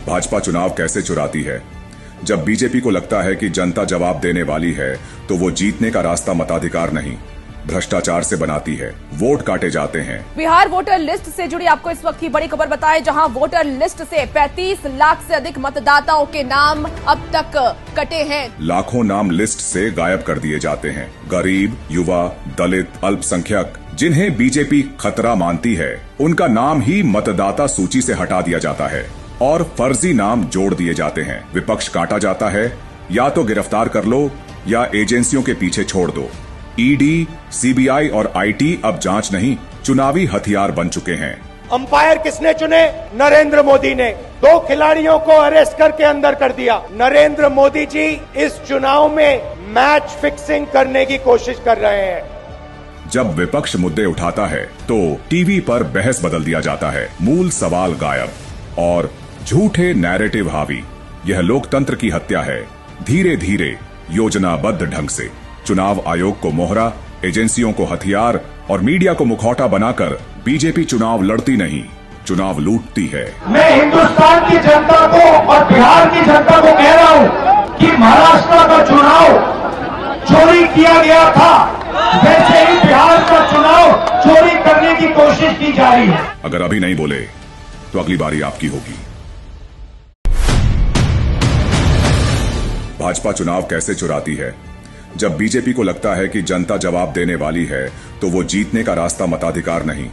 भाजपा चुनाव कैसे चुराती है। जब बीजेपी को लगता है कि जनता जवाब देने वाली है तो वो जीतने का रास्ता मताधिकार नहीं, भ्रष्टाचार से बनाती है। वोट काटे जाते हैं। बिहार वोटर लिस्ट से जुड़ी आपको इस वक्त की बड़ी खबर बताएं, जहां वोटर लिस्ट से 35 लाख से अधिक मतदाताओं के नाम अब तक कटे हैं। लाखों नाम लिस्ट से गायब कर दिए जाते हैं। गरीब, युवा, दलित, अल्पसंख्यक, जिन्हें बीजेपी खतरा मानती है, उनका नाम ही मतदाता सूची से हटा दिया जाता है और फर्जी नाम जोड़ दिए जाते हैं। विपक्ष काटा जाता है, या तो गिरफ्तार कर लो या एजेंसियों के पीछे छोड़ दो। ईडी, सीबीआई और आईटी अब जांच नहीं, चुनावी हथियार बन चुके हैं। अंपायर किसने चुने? नरेंद्र मोदी ने। 2 खिलाड़ियों को अरेस्ट करके अंदर कर दिया। नरेंद्र मोदी जी इस चुनाव में मैच फिक्सिंग करने की कोशिश कर रहे हैं। जब विपक्ष मुद्दे उठाता है तो टीवी पर बहस बदल दिया जाता है। मूल सवाल गायब और झूठे नैरेटिव हावी। यह लोकतंत्र की हत्या है। धीरे धीरे, योजनाबद्ध ढंग से। चुनाव आयोग को मोहरा, एजेंसियों को हथियार और मीडिया को मुखौटा बनाकर बीजेपी चुनाव लड़ती नहीं, चुनाव लूटती है। मैं हिंदुस्तान की जनता को और बिहार की जनता को कह रहा हूं कि महाराष्ट्र का चुनाव चोरी किया गया था, वैसे ही बिहार का चुनाव चोरी करने की कोशिश की जा रही है। अगर अभी नहीं बोले तो अगली बारी आपकी होगी। भाजपा चुनाव कैसे चुराती है। जब बीजेपी को लगता है कि जनता जवाब देने वाली है तो वो जीतने का रास्ता मताधिकार नहीं,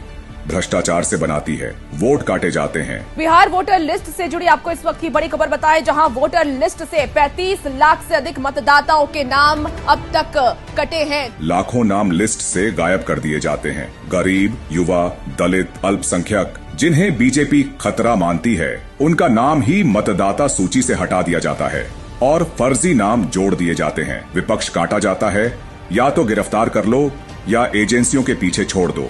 भ्रष्टाचार से बनाती है। वोट काटे जाते हैं। बिहार वोटर लिस्ट से जुड़ी आपको इस वक्त की बड़ी खबर बताएं, जहां वोटर लिस्ट से 35 लाख से अधिक मतदाताओं के नाम अब तक कटे हैं। लाखों नाम लिस्ट से गायब कर दिए जाते हैं। गरीब, युवा, दलित, अल्पसंख्यक, जिन्हें बीजेपी खतरा मानती है, उनका नाम ही मतदाता सूची से हटा दिया जाता है और फर्जी नाम जोड़ दिए जाते हैं। विपक्ष काटा जाता है, या तो गिरफ्तार कर लो या एजेंसियों के पीछे छोड़ दो।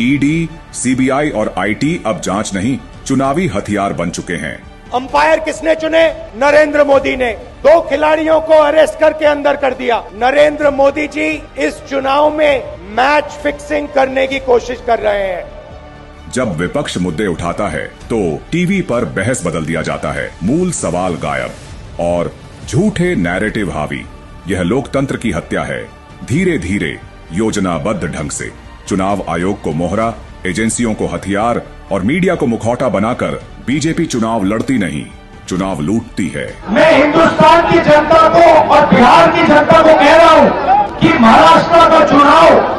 ईडी, सीबीआई और आईटी अब जांच नहीं, चुनावी हथियार बन चुके हैं। अंपायर किसने चुने? नरेंद्र मोदी ने। 2 खिलाड़ियों को अरेस्ट करके अंदर कर दिया। नरेंद्र मोदी जी इस चुनाव में मैच फिक्सिंग करने की कोशिश कर रहे हैं। जब विपक्ष मुद्दे उठाता है तो टीवी पर बहस बदल दिया जाता है। मूल सवाल गायब और झूठे नैरेटिव हावी। यह लोकतंत्र की हत्या है। धीरे धीरे, योजनाबद्ध ढंग से। चुनाव आयोग को मोहरा, एजेंसियों को हथियार और मीडिया को मुखौटा बनाकर बीजेपी चुनाव लड़ती नहीं, चुनाव लूटती है। मैं हिंदुस्तान की जनता को और बिहार की जनता को कह रहा हूं कि महाराष्ट्र का चुनाव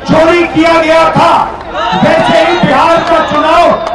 चोरी किया गया था, वैसे ही बिहार का चुनाव